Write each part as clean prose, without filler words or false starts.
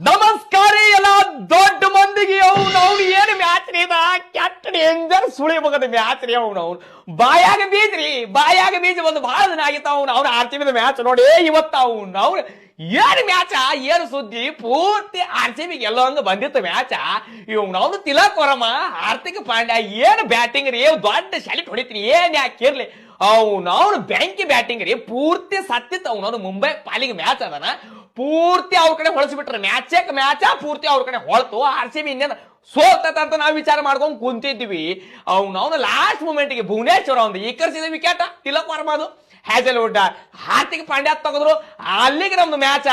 ನಮಸ್ಕಾರ ಎಲ್ಲ ದೊಡ್ಡ ಮಂದಿಗೆ ಅವ್ನು ಏನು ಮ್ಯಾಚ್ ರೀ ಇದ ಕೆಟ್ಟ ಡೇಂಜರ್ ಸುಳಿ ಮಗದ ಮ್ಯಾಚ್ ರೀ ಅವ್ನು ಬಾಯಾಗ ಬೀಜ ಒಂದು ಬಹಳ ದಿನ ಆಗಿತ್ತ ಅವ್ನ ಆರ್ ಸಿ ಬಿ ಮ್ಯಾಚ್ ನೋಡಿ ಇವತ್ತ ಅವ್ನು ಏನು ಮ್ಯಾಚ ಏನು ಸುದ್ದಿ ಪೂರ್ತಿ ಆರ್ ಸಿ ಬಿ ಗೆಲ್ಲೋಂಗ ಬಂದಿತ್ತು ಮ್ಯಾಚ ಅವ್ನು ತಿಲಕ್ ವರಮ ಹಾರ್ದಿಕ್ ಪಾಂಡ್ಯ ಏನು ಬ್ಯಾಟಿಂಗ್ ರೀ ದೊಡ್ಡ ಶಾಲಿಟ್ ಹೊಡಿತೀನಿ ಏನ್ ಯಾಕಿರ್ಲಿ ಅವ್ನು ಬ್ಯಾಂಕಿ ಬ್ಯಾಟಿಂಗ್ ರೀ ಪೂರ್ತಿ ಸತ್ತಿತ್ತು ಅವ್ನು ಮುಂಬೈ ಪಾಲಿಗೆ ಮ್ಯಾಚ್ ಅದನ ಪೂರ್ತಿ ಅವ್ರ ಕಡೆ ಹೊಳಸ್ಬಿಟ್ರೆ ಮ್ಯಾಚ ಪೂರ್ತಿ ಅವ್ರ ಕಡೆ ಹೊಳತು ಆರ್ ಸಿ ಬಿ ಇನ್ನೇನು ಸೋತತ ಅಂತ ನಾವು ವಿಚಾರ ಮಾಡ್ಕೊಂಡು ಕುಂತಿದ್ವಿ ಅವ್ನು ಲಾಸ್ಟ್ ಮೂಮೆಂಟ್ಗೆ ಭುವನೇಶ್ವರ ಒಂದು ಈಕರ್ಸಿದ ವಿಕೆಟ್ ತಿಲಕ್ ವರ್ಮ ಅದು ಹ್ಯಾಸಲ್ವುಡ್ ಹಾರ್ದಿಕ್ ಪಾಂಡ್ಯ ತೆಗೆದ್ರು ಅಲ್ಲಿಗೆ ನಮ್ದು ಮ್ಯಾಚ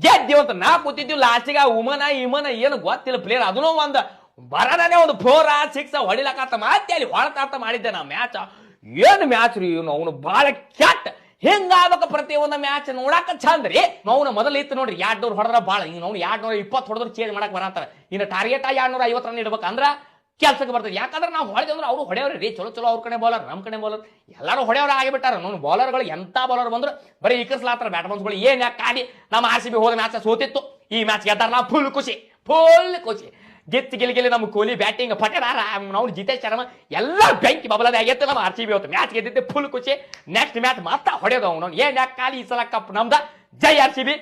ಗೆದ್ದೀವಂತ ನಾ ಕೂತಿದ್ವಿ ಲಾಸ್ಟಿಗೆ ಉಮನ ಏನು ಗೊತ್ತಿಲ್ಲ ಪ್ಲೇಯರ್ ಅದನ್ನೂ ಒಂದು ಬರದಾನೆ ಒಂದು 4-6 ಹೊಡಿಲಕತ್ತ ಮತ್ತೆ ಅಲ್ಲಿ ಹೊಳತಾತ ಮಾಡಿದ್ದೆ ನಾ ಮ್ಯಾಚ್ ಏನು ಮ್ಯಾಚ್ ರೀ ಅವನು ಬಹಳ ಕೆಟ್ಟ ಹೆಂಗಾಗಬೇಕು ಪ್ರತಿ ಒಂದು ಮ್ಯಾಚ್ ನೋಡಾಕ ಚಂದ್ರಿ ನಾವು ಮೊದಲು ಇತ್ತು ನೋಡ್ರಿ 200 ಹೊಡೆದ್ರ ಭಾಳ ಹಿಂಗ ನಾವು 220 ಹೊಡೆದ್ರು ಚೇಂಜ್ ಮಾಡಕ್ ಬರತ್ತಾರ ಇನ್ನು ಟಾರ್ಗೆಟ್ 250 ರನ್ ಇಡ್ಬೇಕಂದ್ರ ಕೆಲ್ಸಕ್ಕೆ ಬರ್ತದೆ ಯಾಕಂದ್ರೆ ನಾವು ಹೊಡೆದ್ರೆ ಅವ್ರು ಹೊಡೆಯವ್ರಿ ರೀ ಚಲೋ ಅವ್ರ ಕಡೆ ಬೌಲರ್ ನಮ್ಮ ಕಡೆ ಬೌಲರ್ ಎಲ್ಲರೂ ಹೊಡೆಯವ್ರ ಆಗಿಬಿಟ್ಟಾರ ನಾವು ಬೌಲರ್ಗಳು ಎಂತ ಬೌಲರ್ ಬಂದ್ರು ಬರೀ ಇಕರ್ಸ್ಲಾತಾರ ಬ್ಯಾಟ್ಮನ್ಸ್ಗಳು ಏನ್ ಯಾಕೆ ಕಾಡಿ ನಮ್ಮ ಆರ್ ಸಿ ಬಿ ಹೋದ ಮ್ಯಾಚ್ ಸೋತಿತ್ತು ಈ ಮ್ಯಾಚ್ ಗೆದ್ದಾರ ನಾವು ಫುಲ್ ಖುಷಿ ಗೆಲ್ಲಿ ನಮ್ಮ ಕೊಹ್ಲಿ ಬ್ಯಾಟಿಂಗ್ ಪಟೇದಾರ ನಾವು ಜಿತೇಶ್ ಶರ್ಮಾ ಎಲ್ಲ ಬೆಂಕಿ ಬಬಲದ ಆಗೈತೆ ನಮ್ಮ ಆರ್ ಸಿ ಬಿ ಹೊತ್ತು ಮ್ಯಾಚ್ ಗೆದ್ದಿದ್ದೆ ಫುಲ್ ಖುಷಿ ನೆಕ್ಸ್ಟ್ ಮ್ಯಾಚ್ ಮಾತ್ರ ಹೊಡೆಯೋದು ಅವ್ನು ಏನ್ ಯಾಕೆ ಕಾಲಿ ಈ ಸಲ ಕಪ್ ನಮ್ದ ಜೈ ಆರ್ ಸಿ ಬಿ